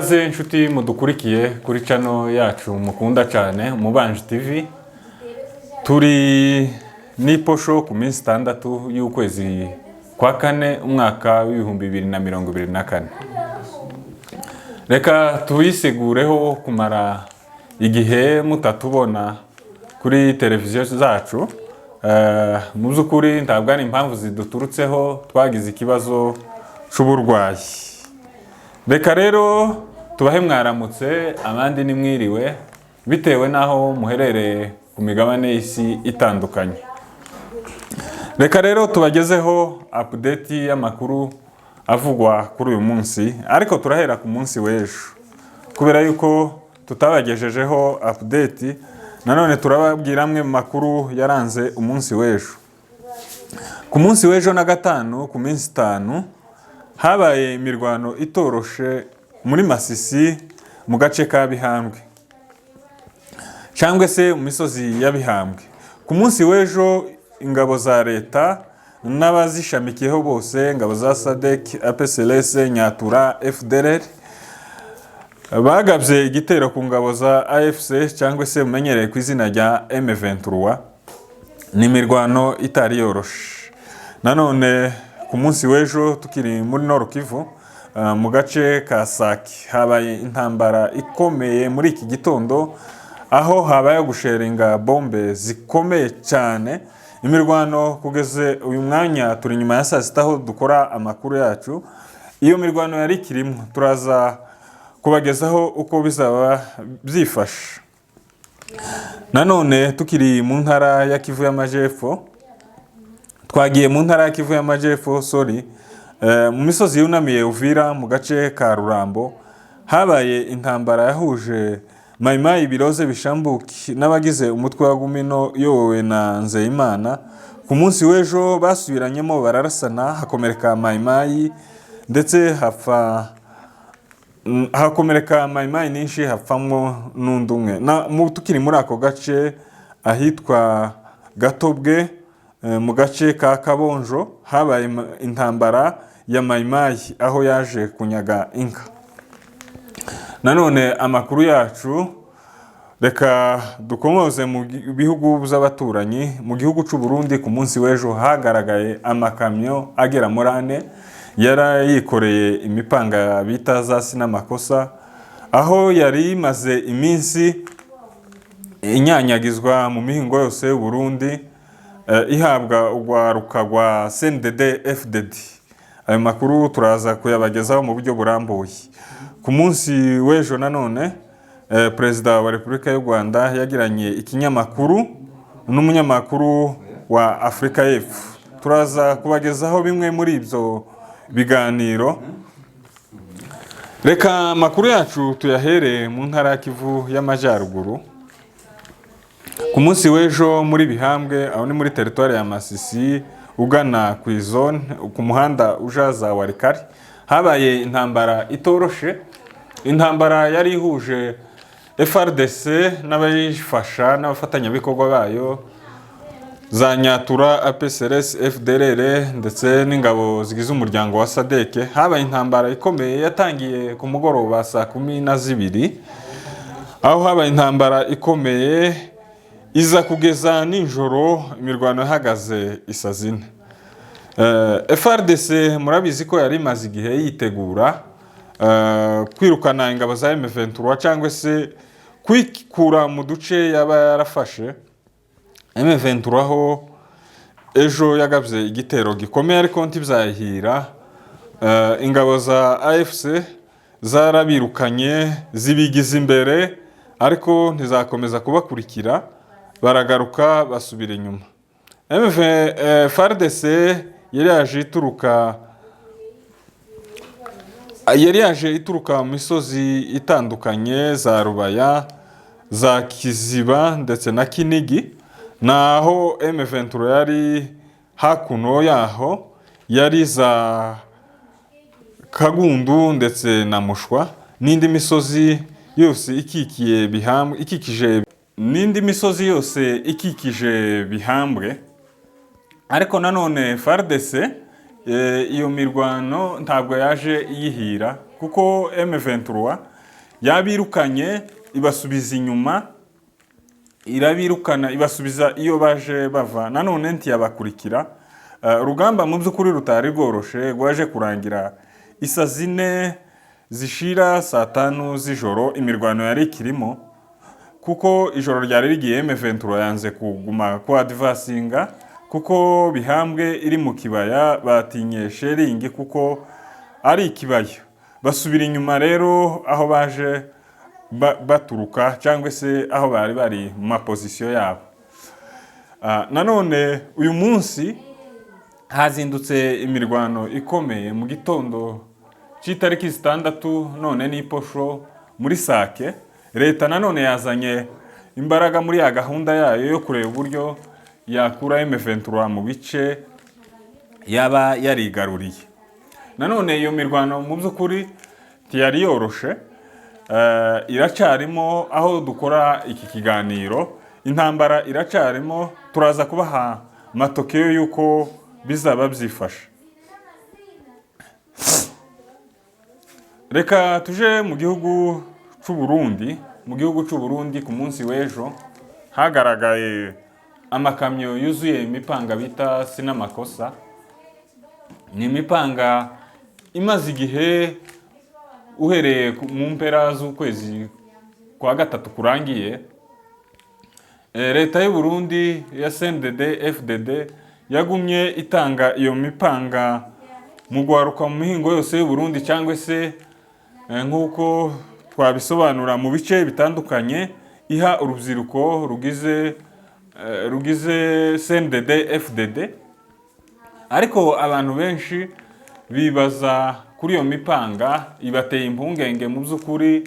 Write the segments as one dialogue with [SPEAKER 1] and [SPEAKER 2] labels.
[SPEAKER 1] Ikaze inshuti mudukurikiye kuri channel yacu mukunda cyane Umubanji TV. Turi niposho ku minsi 6 y'ukwezi kwa kane umwaka w'ibihumbi 2024. Reka tuyisegureho kumara igihe mutatubona kuri televiziyo zacu. Mu byukuri ntabwo ari impamvu ziduturutseho, twagize ikibazo cy'uburwayi. Reka rero tubahe mwaramutse abandi ni mwiriwe bitewe naho muherereye ku migabane y'isi itandukanye. Reka rero tubagezeho update y'amakuru avugwa kuri uyu munsi, ariko turahera ku munsi w'ejo kubera yuko tutabagejejeho update. Nanone turababwira amwe mu makuru yaranze umunsi w'ejo. Ku munsi w'ejo na gatanu ku minsi 5 habaye imirwano itoroshe muri Masisi mu gace ka Bihambwe cyangwa se mu misozi ya Bihambwe. Ku munsi w'ejo ingabo za leta n'abazishamikiyeho bose, ingabo za SADC, APCLS, Nyatura, FDLR bagabye igitero ku ngabo za AFC cyangwa se mumenyereye ku izina rya M23. Ni imirwano itari yoroshe. Nanone ku munsi w'ejo tukiri muri Nord Kivu mu gace ka Sake habaye intambara ikomeye muri iki gitondo, aho habaye gusheringa bombe zikomeye cyane. Imirwano kugeze uyu mwanya turi nyuma ya saa sita aho dukora amakuru yacu. Iyo mirwano yari kirimo turaza kubagezaho uko bizaba byifashe. Nanone tukiri mu ntara ya Kivu y'Amajepfo, twagiye mu ntara ya Kivu y'Amajepfo mu misozi yunamiye Uvira mu gace ka Rurambo habaye intambara yahuje Maimai Biroze Bishambuki n'abagize umutwe wa Gumino yowe na Nzeyimana. Ku munsi w'ejo basubiranyemo bararasana, hakomereka Maimai ndetse hakomereka Maimai ninshi hapfamwo n'undumwe. Mu tukiri muri ako gace ahitwa Gatobwe mu gace ka Kabonjo habaye intambara ya Maimai aho yaje kunyaga inka. Nanone amakuru yacu reka dukomoze mu bihugu by'abaturanyi. Mu gihugu cy'u Burundi ku munsi w'ejo hagaragaye amakamyo agera muri 4 yara yikoreye imipanga bita za sinamakosa, aho yari imaze iminsi inyanyagizwa mu mihingo yose y'u Burundi ihabwa urwaruka rwa CNDD FDD. Ayo makuru turaza kuyabagezaho mu buryo burambuye. Ku munsi w'ejo nanone Perezida wa Repubulika y'u Rwanda yagiranye ikinyamakuru n'umunyamakuru wa Afrika y'Epfo. Turaza kubagezaho bimwe muri ibyo biganiro. Reka amakuru yacu tuyahere mu ntara ya Kivu y'Amajyaruguru. Ku munsi w'ejo muri Bihambwe, aho ni muri teritwari ya Masisi ugana ku izone ku muhanda ujaza Warikari, habaye intambara itoroshe. Intambara yari ihuje FRDC n'abayifasha n'abafatanyabikorwa bayo za Nyatura, APCLS, FDLR ndetse n'ingabo zigize umuryango wa SADC. Habaye intambara ikomeye yatangiye ku mugoroba saa 12, aho habaye intambara ikomeye iza kugeza ninjoro imirwano ihagaze isazine. FRDC murabizi ko yari imaze igihe yitegura kwirukana ingabo za M23 cyangwa se kwikura mu duce yaba yarafashe. M23 ho ejo yagabye igitero gikomeye ariko ntibyahira. Ingabo za AFC zarabirukanye zibigize imbere ariko ntizakomeza kubakurikira, baragaruka basubira inyuma. FARDC yari yaje ituruka mu misozi itandukanye za Rubaya, za Kiziba ndetse na Kinigi, naho M23 yari hakuno yaho yari za Kagundu ndetse na Mushwa n'indi misozi yose ikikije Bihambwe. Ariko nanone FARDC iyo mirwano ntabwo yaje yihira kuko M23 yabirukanye ibasubiza inyuma, irabirukana ibasubiza iyo baje bava, nanone ntiyabakurikira. Urugamba mu by'ukuri rutari rworoshe rwaje kurangira isa 4 zishira saa 5 z'ijoro imirwano yari ikirimo, kuko ijoro ryari rigiye M23 yanze kuguma kwa advancinga kuko Bihambwe iri mu kibaya, batinye sharing kuko ari ikibaya. Basubira inyuma rero aho baje baturuka cyangwa se aho bari bari mu maposition yabo. Nanone uyu munsi hazindutse imirwano ikomeye mu gitondo cy'itariki 6 none n'iposho muri Sake. Leta nanone yazanye imbaraga muri ya gahunda yayo yo kureba uburyo yakura M23 mu bice yaba yarigaruriye. Nanone iyo mirwano mu by'ukuri ntiyari yoroshe, iracarimo aho dukora iki kiganiro, intambara iracarimo, turaza kubaha matokeo yuko bizaba byifashe. Reka tuje mu gihugu cy'u Burundi. Mu gihugu cy'u Burundi ku munsi w'ejo hagaragaye amakamyo yuzuye imipanga bita sinamakosa. Ni imipanga imaze igihe uhereye mu mpera z'ukwezi kwa 3 kurangiye. Leta y'u Burundi ya CNDD FDD yagumye itanga iyo mipanga mu gwaruka mu mihingo yose y'u Burundi, cyangwa se nk'uko twabisobanura mu bice bitandukanye, iha urubyiruko rugize CNDD FDD. Ariko abantu benshi bibaza kuri iyo mipanga, ibateye impungenge mu by'ukuri,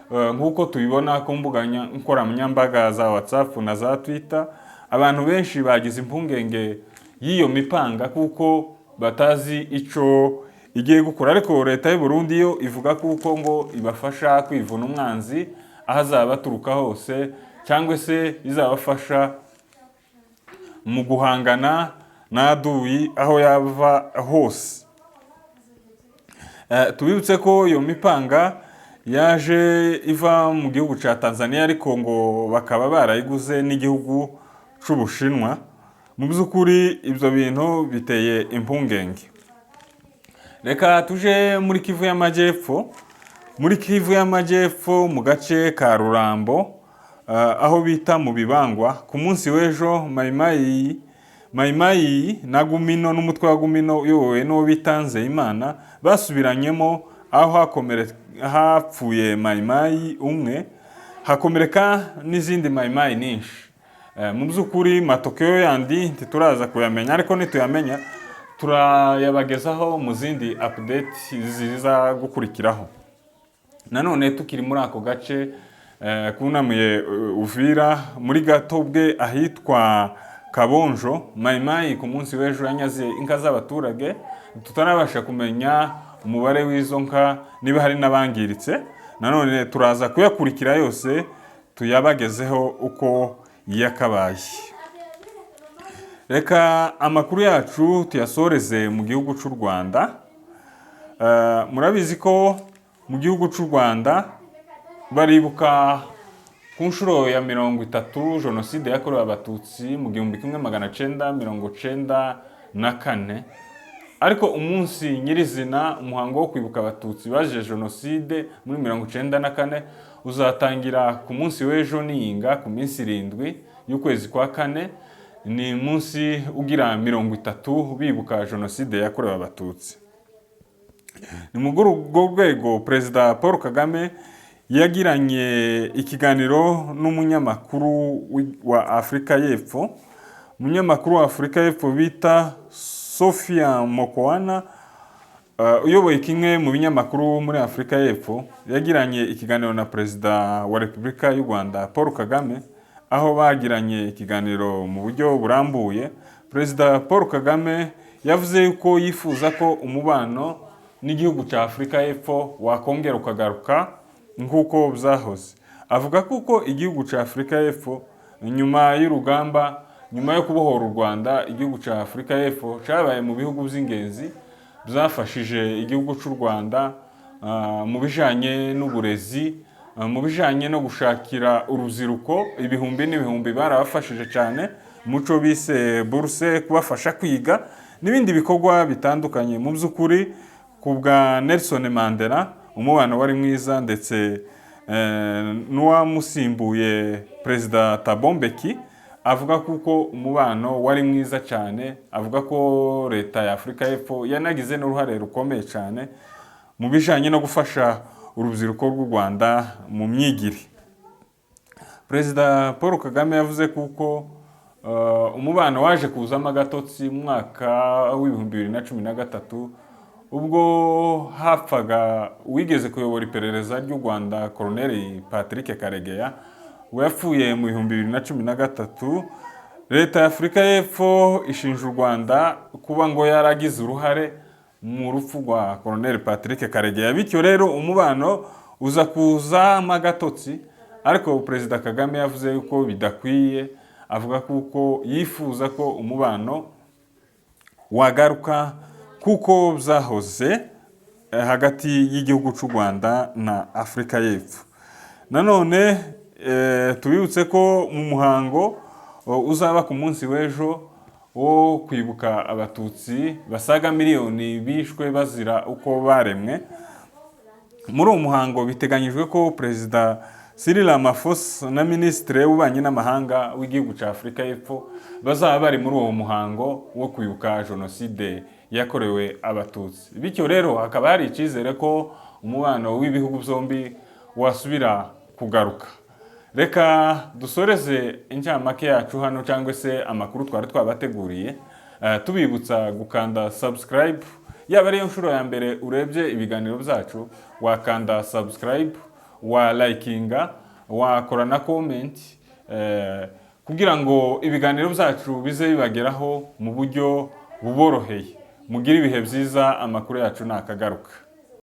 [SPEAKER 1] nk'uko tubibona ku mbuga nkoranyambaga za WhatsApp na za Twitter. Abantu benshi bagize impungenge y'iyo mipanga kuko batazi ico igiye gukora. Ariko leta y'u Burundi yo ivuga kuko ngo ibafasha kwivuna umwanzi aho azaba aturuka hose, cyangwa se izabafasha mu guhangana n'aduyi aho yava hose. Tubibutse ko iyo mipanga yaje iva mu gihugu ca Tanzania, ariko ngo bakaba barayiguze n'igihugu c'Ubushinwa. Mu by'ukuri ibyo bintu biteye impungenge. Reka tuje muri Kivu y'Amajyepfo. Muri Kivu y'Amajyepfo mu gace ka Rurambo, aho bita mu Bibangwa, ku munsi w'ejo Mayimayi na Gumino n'umutwe wa Gumino uyobowe n'uwo bita Nzeyimana basubiranyemo, aho hapfuye Mayimayi umwe, hakomereka n'izindi Mayimayi nyinshi. Mu by'ukuri matokeo yandi ntituraza kuyamenya, ariko nituyamenya turayabagezaho mu zindi update ziza gukurikiraho. Nanone tukiri muri ako gace kunamuye Uvira muri Gatobwe ahitwa Kabonjo, Mayimayi ku munsi w'ejo yanyaze inka z'abaturage. Tutarabasha kumenya umubare w'izo nka niba hari n'abangiritse. Nanone turaza kuyakurikira yose tuyabagezeho uko yakabaye. Reka amakuru yacu tuyasoreze mu gihugu cy'u Rwanda. Murabizi ko mu gihugu cy'u Rwanda baribuka ku nshuro ya 30 jenoside yakorewe abatutsi mu 1994. Ariko umunsi nyirizina umuhango wo kwibuka abatutsi baje jenoside muri 1994 uzatangira ku munsi w'ejo niyinga ku minsi 7 y'ukwezi kwa 4. Ni munsi ugira 30 bibuka jenoside yakorewe abatutsi. Ni mu rwego Perezida Paul Kagame yagiranye ikiganiro n'umunyamakuru wa Afrika y'Epfo. Umunyamakuru wa Afrika y'Epfo bita Sofia Mokoana, uyoboye kimwe mu binyamakuru muri Afrika y'Epfo, yagiranye ikiganiro na Perezida wa Repubulika y'u Rwanda Paul Kagame, aho bagiranye ikiganiro mu buryo burambuye. Perezida Paul Kagame yavuze yuko yifuza ko umubano n'igihugu cya Afrika y'Epfo wakongera ukagaruka nk'uko byahoze. Avuga kuko igihugu cya Afrika y'Epfo nyuma y'urugamba nyuma yo kubohora u Rwanda, igihugu cya Afurika y'Epfo cyabaye mu bihugu by'ingenzi byafashije igihugu cy'u Rwanda mu bijanye n'uburezi, mu bijanye no gushakira urubyiruko ibihumbi n'ibihumbi, barabafashije cyane muco bise bourse, kubafasha kwiga n'ibindi bikorwa bitandukanye. Mu by'ukuri ku bwa Nelson Mandela umubano wari mwiza, ndetse n'uwamusimbuye Perezida Thabo Mbeki avuga kuko umubano wari mwiza cyane, avuga ko leta ya Afurika y'Epfo yanagize n'uruhare rukomeye cyane mu bijanye no gufasha urubyiruko rw'u Rwanda mu myigire. Perezida Paul Kagame yavuze kuko umubano waje kuzamo agatotsi mu mwaka w'ibihumbi 2013 ubwo hapfaga uwigeze kuyobora iperereza ry'u Rwanda Colonel Patrick Karegeya, we yapfuye mu 2013. Leta ya Afurika y'Epfo ishinja u Rwanda kuba ngo yaragize uruhare mu rupfu rwa Colonel Patrick Karegeya, bityo rero umubano uza kuzamo agatotsi. Ariko Perezida Kagame yavuze yuko bidakwiye, avuga kuko yifuza ko umubano wagaruka kuko byahoze hagati y'igihugu cy'u Rwanda na Afurika y'Epfo. Nanone tubibutse ko mu muhango uzaba ku munsi w'ejo wo kwibuka abatutsi basaga miliyoni bishwe bazira uko baremwe, muri uwo muhango biteganyijwe ko Perezida Cyril Ramaphosa na Minisitiri w'Ububanyi n'Amahanga w'igihugu cya Afurika y'Epfo bazaba bari muri uwo muhango wo kwibuka jenoside yakorewe abatutsi. Bityo rero hakaba hari icyizere ko umubano w'ibihugu byombi wasubira kugaruka. Reka dusoreze incamake yacu hano, cyangwa se amakuru twari twabateguriye, tubibutsa gukanda subscribe. Yaba ariyo nshuro ya mbere urebye ibiganiro byacu, wakanda subscribe, wa likinga, wakora na comment, kugira ngo ibiganiro byacu bize bibageraho mu buryo buboroheye. Mugire ibihe byiza, amakuru yacu nakagaruka.